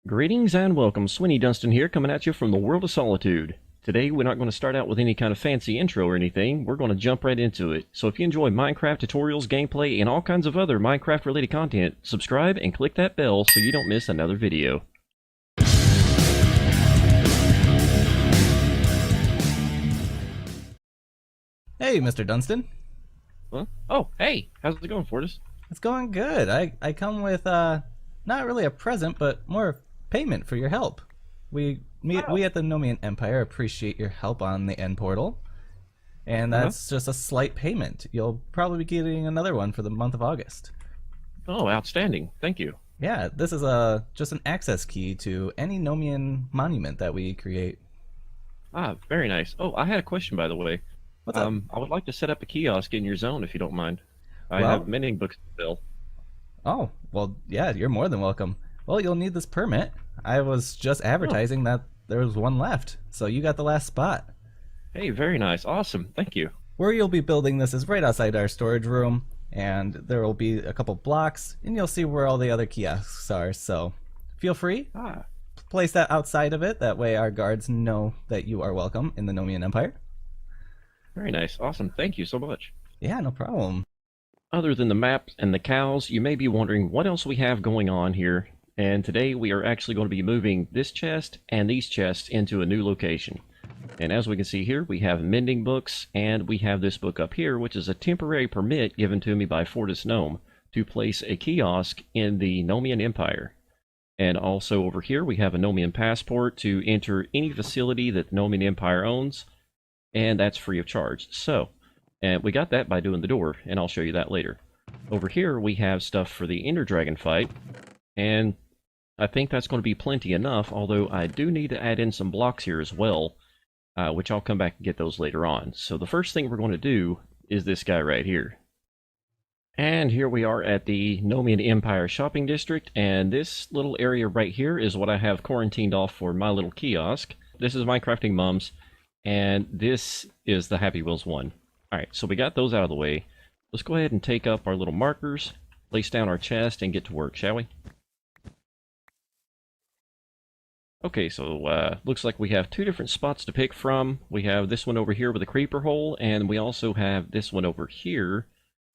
Greetings and welcome, Sweeney Dunstan here, coming at you from the world of Solitude. Today we're not going to start out with any kind of fancy intro or anything, we're going to jump right into it. So if you enjoy Minecraft tutorials, gameplay, and all kinds of other Minecraft related content, subscribe and click that bell so you don't miss another video. Hey, Mr. Dunstan. Huh? Oh, hey, how's it going, Fortis? It's going good. I come with not really a present, but more payment for your help. We at the Nomian Empire appreciate your help on the end portal, and Uh-huh. that's just a slight payment. You'll probably be getting another one for the month of August. Oh, outstanding, thank you. Yeah, this is just an access key to any Nomian monument that we create. Ah, very nice. Oh, I had a question, by the way. What's up? I would like to set up a kiosk in your zone, if you don't mind. I have Well, mending books to fill. oh, well, yeah, you're more than welcome. Well, you'll need this permit. I was just Oh, advertising that there was one left, so you got the last spot. hey, very nice, awesome, thank you. Where you'll be building this is right outside our storage room, and there will be a couple blocks, and you'll see where all the other kiosks are, so feel free. Ah, Place that outside of it, that way our guards know that you are welcome in the Nomian Empire. very nice, awesome, thank you so much. Yeah, no problem. Other than the map and the cows, you may be wondering what else we have going on here, and today we are actually going to be moving this chest and these chests into a new location. And as we can see here, we have mending books, and we have this book up here, which is a temporary permit given to me by Fortis Gnome to place a kiosk in the Nomian Empire. And also over here, we have a Nomian passport to enter any facility that the Nomian Empire owns, and that's free of charge. So, and we got that by doing the door, and I'll show you that later. Over here, we have stuff for the Ender Dragon fight, and I think that's going to be plenty enough, although I do need to add in some blocks here as well, which I'll come back and get those later on. So the first thing we're going to do is this guy right here. And here we are at the Nomian Empire Shopping District, and this little area right here is what I have quarantined off for my little kiosk. This is Minecrafting Mums, and this is the Happy Wheels one. Alright, so we got those out of the way. Let's go ahead and take up our little markers, place down our chest, and get to work, shall we? Okay, so looks like we have two different spots to pick from. We have this one over here with a creeper hole, and we also have this one over here,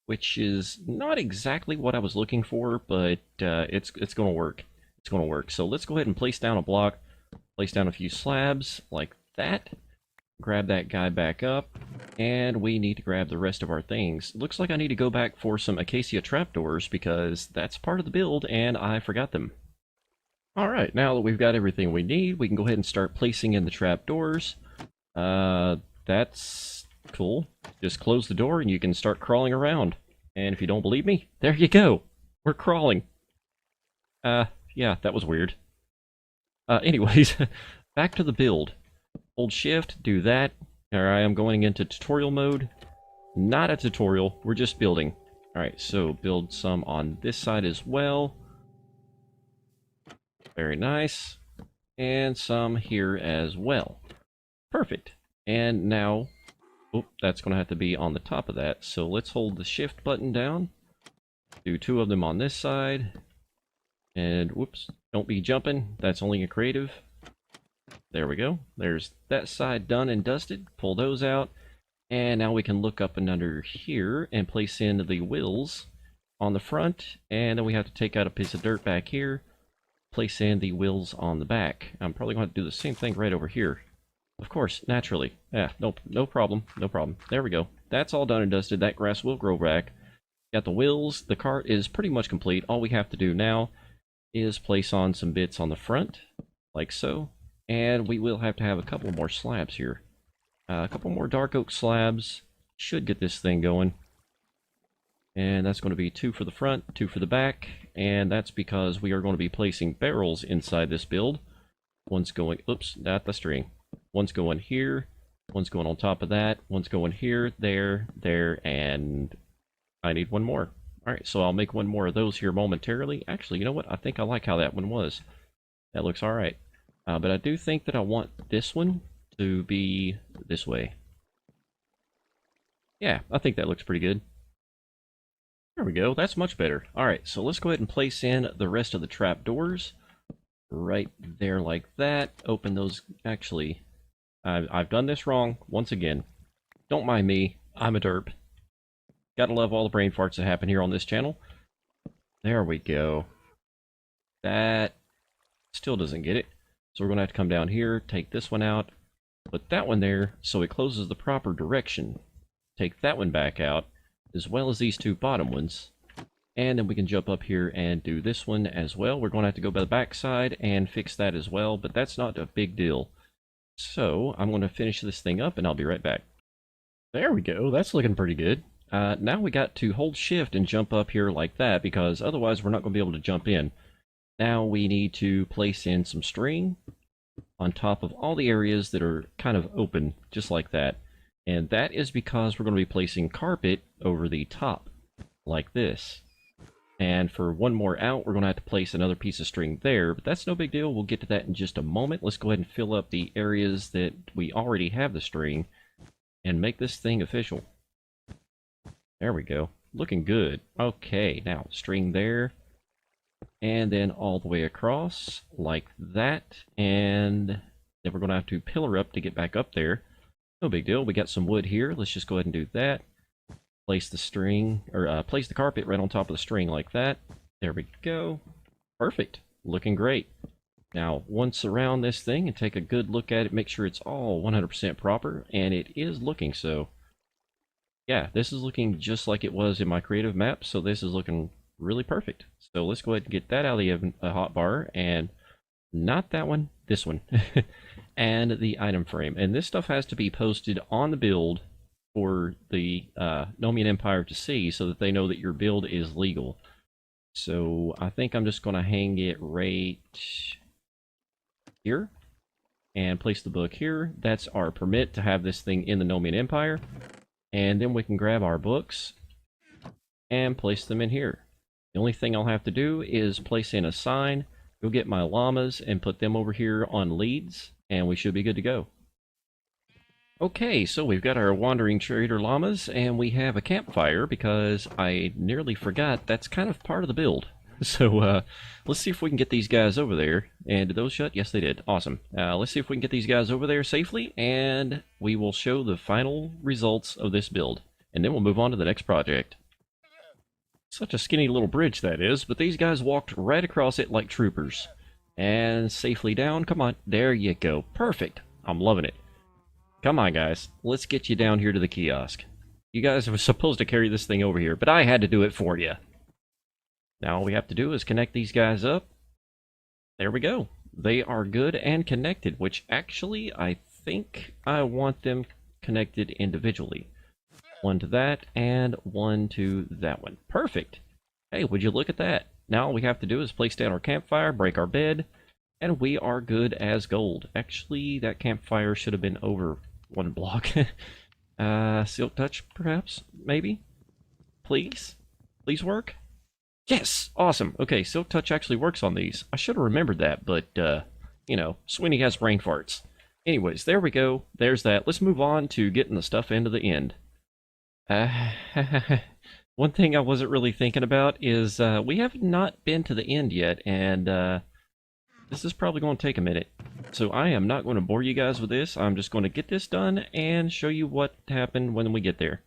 which is not exactly what I was looking for, but it's going to work. It's going to work. So let's go ahead and place down a block, place down a few slabs like that. Grab that guy back up, and we need to grab the rest of our things. Looks like I need to go back for some acacia trapdoors because that's part of the build and I forgot them. Alright, now that we've got everything we need, we can go ahead and start placing in the trapdoors. That's cool. Just close the door and you can start crawling around. And if you don't believe me, there you go. We're crawling. Yeah, that was weird. Anyways, back to the build. Hold shift, do that. Alright, I'm going into tutorial mode. Not a tutorial, we're just building. Alright, so build some on this side as well. Very nice. And some here as well. Perfect. And now, oh, that's going to have to be on the top of that. So let's hold the shift button down. Do two of them on this side. And whoops, don't be jumping. That's only a creative. There we go. There's that side done and dusted. Pull those out. And now we can look up and under here and place in the wheels on the front. And then we have to take out a piece of dirt back here. Place in the wheels on the back. I'm probably going to do the same thing right over here. Of course, naturally. Yeah, no problem. No problem. There we go. That's all done and dusted. That grass will grow back. Got the wheels. The cart is pretty much complete. All we have to do now is place on some bits on the front, like so. And we will have to have a couple more slabs here. A couple more dark oak slabs. Should get this thing going. And that's going to be two for the front, two for the back. And that's because we are going to be placing barrels inside this build. One's going, oops, not the string. One's going here, one's going on top of that, one's going here, there, and I need one more. Alright, so I'll make one more of those here momentarily. Actually, you know what? I think I like how that one was. That looks alright. But I do think that I want this one to be this way. Yeah, I think that looks pretty good. There we go, that's much better. Alright, so let's go ahead and place in the rest of the trapdoors. right there like that. Open those. Actually, I've done this wrong once again. Don't mind me. I'm a derp. Gotta love all the brain farts that happen here on this channel. There we go. That still doesn't get it. So we're going to have to come down here, take this one out, put that one there so it closes the proper direction. Take that one back out, as well as these two bottom ones. And then we can jump up here and do this one as well. We're going to have to go by the back side and fix that as well, but that's not a big deal. So I'm going to finish this thing up and I'll be right back. There we go. That's looking pretty good. Now we got to hold shift and jump up here like that, because otherwise we're not going to be able to jump in. Now we need to place in some string on top of all the areas that are kind of open, just like that. And that is because we're going to be placing carpet over the top, like this. And for one more out, we're going to have to place another piece of string there, but that's no big deal. We'll get to that in just a moment. Let's go ahead and fill up the areas that we already have the string and make this thing official. There we go. Looking good. Okay, now string there. And then all the way across, like that. And then we're going to have to pillar up to get back up there. No big deal. We got some wood here. Let's just go ahead and do that. Place the string, or place the carpet right on top of the string like that. There we go. Perfect. Looking great. Now, once around this thing and take a good look at it, make sure it's all 100% proper, and it is looking so. Yeah, this is looking just like it was in my creative map, so this is looking really perfect. So let's go ahead and get that out of the hotbar, and not that one, this one, and the item frame. And this stuff has to be posted on the build for the Nomian Empire to see, so that they know that your build is legal. So I think I'm just going to hang it right here and place the book here. That's our permit to have this thing in the Nomian Empire. And then we can grab our books and place them in here. The only thing I'll have to do is place in a sign, go get my llamas and put them over here on leads, and we should be good to go. Okay, so we've got our wandering trader llamas, and we have a campfire, because I nearly forgot that's kind of part of the build. So let's see if we can get these guys over there. And did those shut? Yes, they did. Awesome. Let's see if we can get these guys over there safely, and we will show the final results of this build. And then we'll move on to the next project. Such a skinny little bridge that is, but these guys walked right across it like troopers. And safely down. Come on. There you go. Perfect. I'm loving it. Come on, guys. Let's get you down here to the kiosk. You guys were supposed to carry this thing over here, but I had to do it for you. Now all we have to do is connect these guys up. There we go. They are good and connected, which actually I think I want them connected individually. One to that and one to that one. Perfect. Hey, would you look at that? Now all we have to do is place down our campfire, break our bed, and we are good as gold. Actually, that campfire should have been over one block. Silk touch, perhaps? Maybe? Please? Please work? Yes! Awesome. Okay, Silk Touch actually works on these. I should have remembered that, but, you know, Sweeney has brain farts. Anyways, there we go. There's that. Let's move on to getting the stuff into the end. One thing I wasn't really thinking about is we have not been to the end yet, and this is probably going to take a minute. So I am not going to bore you guys with this. I'm just going to get this done and show you what happened when we get there.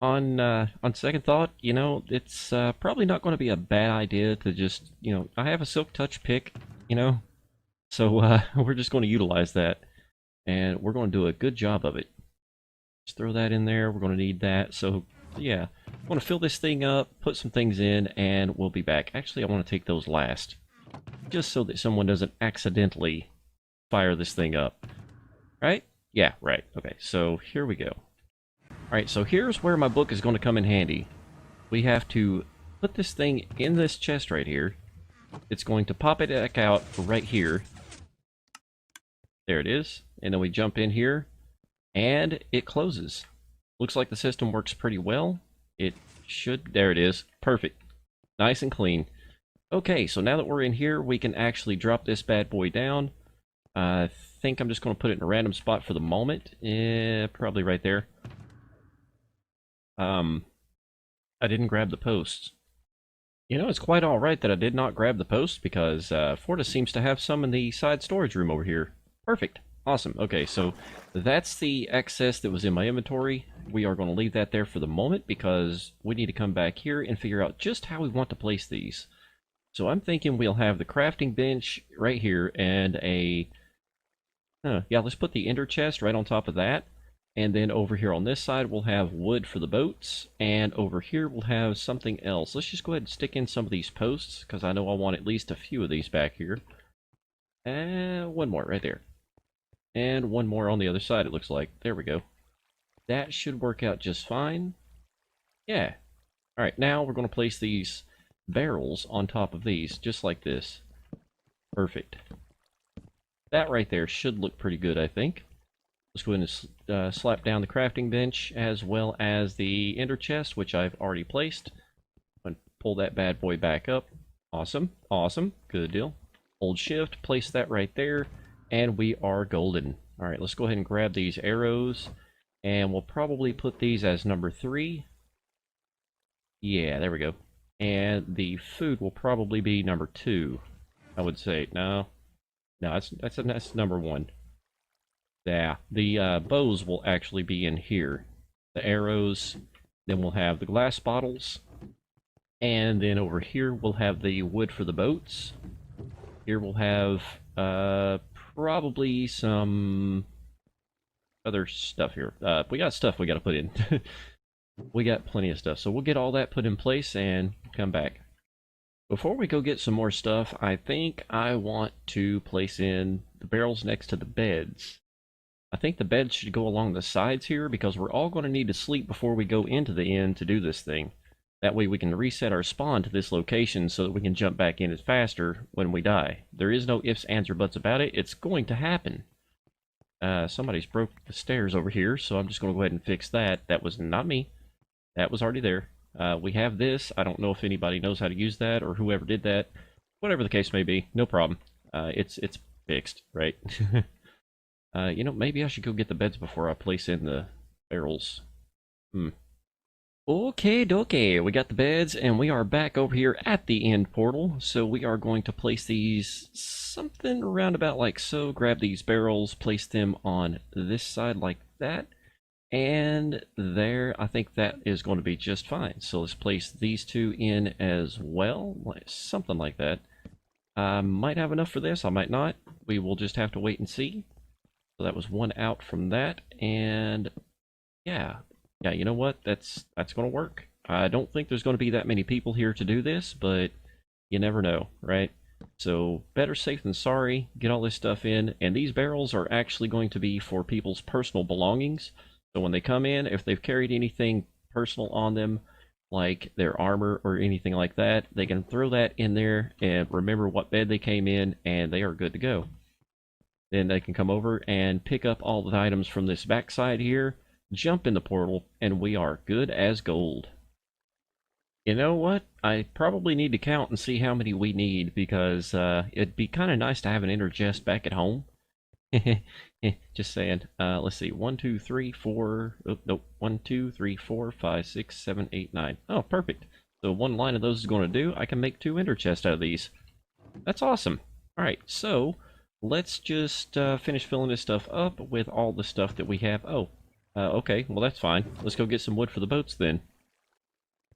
On second thought, you know, it's probably not going to be a bad idea to just, you know, I have a Silk Touch pick, you know, so we're just going to utilize that, and we're going to do a good job of it. Just throw that in there. We're going to need that. So yeah, I'm going to fill this thing up, put some things in, and we'll be back. Actually, I want to take those last, just so that someone doesn't accidentally fire this thing up. Right? Yeah, right. Okay, so here we go. Alright, so here's where my book is going to come in handy. We have to put this thing in this chest right here. It's going to pop it back out right here. There it is. And then we jump in here, and it closes. Looks like the system works pretty well. It should. There it is. Perfect. Nice and clean. Okay, so now that we're in here, we can actually drop this bad boy down. I think I'm just going to put it in a random spot for the moment. Probably right there. I didn't grab the posts. You know, it's quite alright that I did not grab the post because Fortis seems to have some in the side storage room over here. Perfect. Awesome. Okay, so that's the excess that was in my inventory. We are going to leave that there for the moment because we need to come back here and figure out just how we want to place these. So I'm thinking we'll have the crafting bench right here and a... yeah, let's put the ender chest right on top of that. And then over here on this side, we'll have wood for the boats. And over here, we'll have something else. Let's just go ahead and stick in some of these posts, because I know I want at least a few of these back here. And one more right there. And one more on the other side, it looks like. There we go. That should work out just fine. Yeah. Alright, now we're going to place these barrels on top of these, just like this. Perfect. That right there should look pretty good, I think. Let's go ahead and slap down the crafting bench as well as the ender chest, which I've already placed. And pull that bad boy back up. Awesome, awesome, good deal. Hold shift, place that right there, and we are golden. Alright, let's go ahead and grab these arrows, and we'll probably put these as number 3. Yeah, there we go. And the food will probably be number 2, I would say. No, that's number 1. Yeah, the bows will actually be in here. The arrows, then we'll have the glass bottles, and then over here we'll have the wood for the boats. Here we'll have probably some other stuff here. We got stuff we got to put in. We got plenty of stuff, so we'll get all that put in place and come back. Before we go get some more stuff, I think I want to place in the barrels next to the beds. I think the beds should go along the sides here because we're all going to need to sleep before we go into the inn to do this thing. That way we can reset our spawn to this location so that we can jump back in it faster when we die. There is no ifs, ands, or buts about it. It's going to happen. Somebody's broke the stairs over here, so I'm just going to go ahead and fix that. That was not me. That was already there. We have this. I don't know if anybody knows how to use that or whoever did that. Whatever the case may be, no problem. It's fixed, right? You know, maybe I should go get the beds before I place in the barrels. Okay, dokie. We got the beds, and we are back over here at the end portal. So we are going to place these something around about like so. Grab these barrels, place them on this side like that. And there, I think that is going to be just fine. So let's place these two in as well. Something like that. I might have enough for this, I might not. We will just have to wait and see. So that was one out from that, and yeah, you know what? That's going to work. I don't think there's going to be that many people here to do this, but you never know, right? So better safe than sorry. Get all this stuff in, and these barrels are actually going to be for people's personal belongings. So when they come in, if they've carried anything personal on them, like their armor or anything like that, they can throw that in there and remember what bed they came in, and they are good to go. Then they can come over and pick up all the items from this backside here, jump in the portal, and we are good as gold. You know what? I probably need to count and see how many we need because it'd be kind of nice to have an ender chest back at home. Just saying. Let's see. 1, 2, 3, 4. Oh, nope. 1, 2, 3, 4, 5, 6, 7, 8, 9. Oh, perfect. So one line of those is going to do. I can make 2 ender chests out of these. That's awesome. All right. So let's just finish filling this stuff up with all the stuff that we have. Oh, okay. Well, that's fine. Let's go get some wood for the boats then.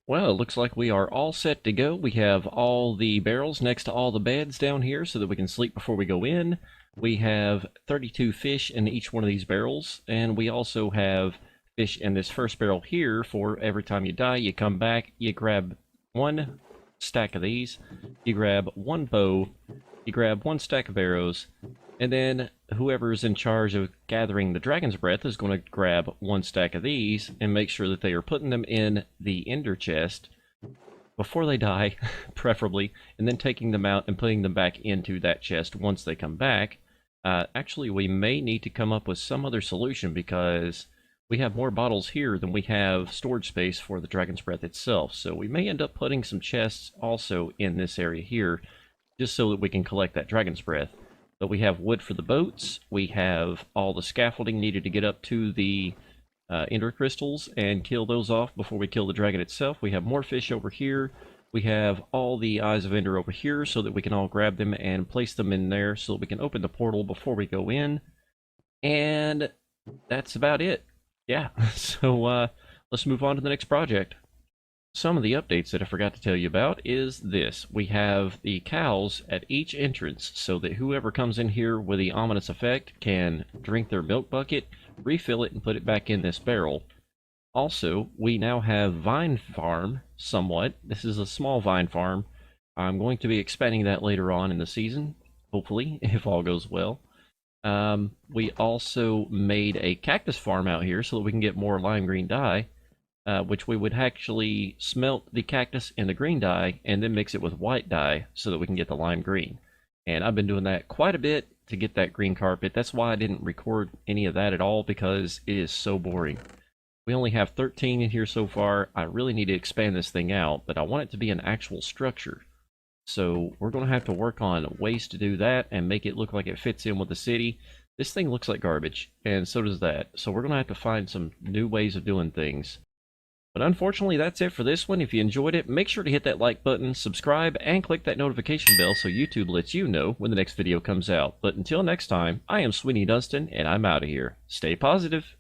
Well, it looks like we are all set to go. We have all the barrels next to all the beds down here so that we can sleep before we go in. We have 32 fish in each one of these barrels, and we also have fish in this first barrel here for every time you die, you come back, you grab 1 stack of these, you grab 1 bow, you grab 1 stack of arrows, and then whoever's in charge of gathering the dragon's breath is going to grab 1 stack of these and make sure that they are putting them in the ender chest before they die, preferably, and then taking them out and putting them back into that chest once they come back. Actually, we may need to come up with some other solution because we have more bottles here than we have storage space for the dragon's breath itself. So we may end up putting some chests also in this area here just so that we can collect that dragon's breath. But we have wood for the boats, we have all the scaffolding needed to get up to the ender crystals and kill those off before we kill the dragon itself. We have more fish over here, We have all the Eyes of Ender over here so that we can all grab them and place them in there so that we can open the portal before we go in. And that's about it. Yeah, so let's move on to the next project. Some of the updates that I forgot to tell you about is this. We have the cows at each entrance so that whoever comes in here with the ominous effect can drink their milk bucket, refill it, and put it back in this barrel. Also, we now have Vine Farm somewhat. This is a small vine farm. I'm going to be expanding that later on in the season, hopefully, if all goes well. We also made a cactus farm out here so that we can get more lime green dye. Which we would actually smelt the cactus and the green dye and then mix it with white dye so that we can get the lime green. And I've been doing that quite a bit to get that green carpet. That's why I didn't record any of that at all, because it is so boring. We only have 13 in here so far. I really need to expand this thing out, but I want it to be an actual structure. So we're going to have to work on ways to do that and make it look like it fits in with the city. This thing looks like garbage, and so does that. So we're going to have to find some new ways of doing things. But unfortunately, that's it for this one. If you enjoyed it, make sure to hit that like button, subscribe, and click that notification bell so YouTube lets you know when the next video comes out. But until next time, I am Sweeney Dunstan, and I'm out of here. Stay positive.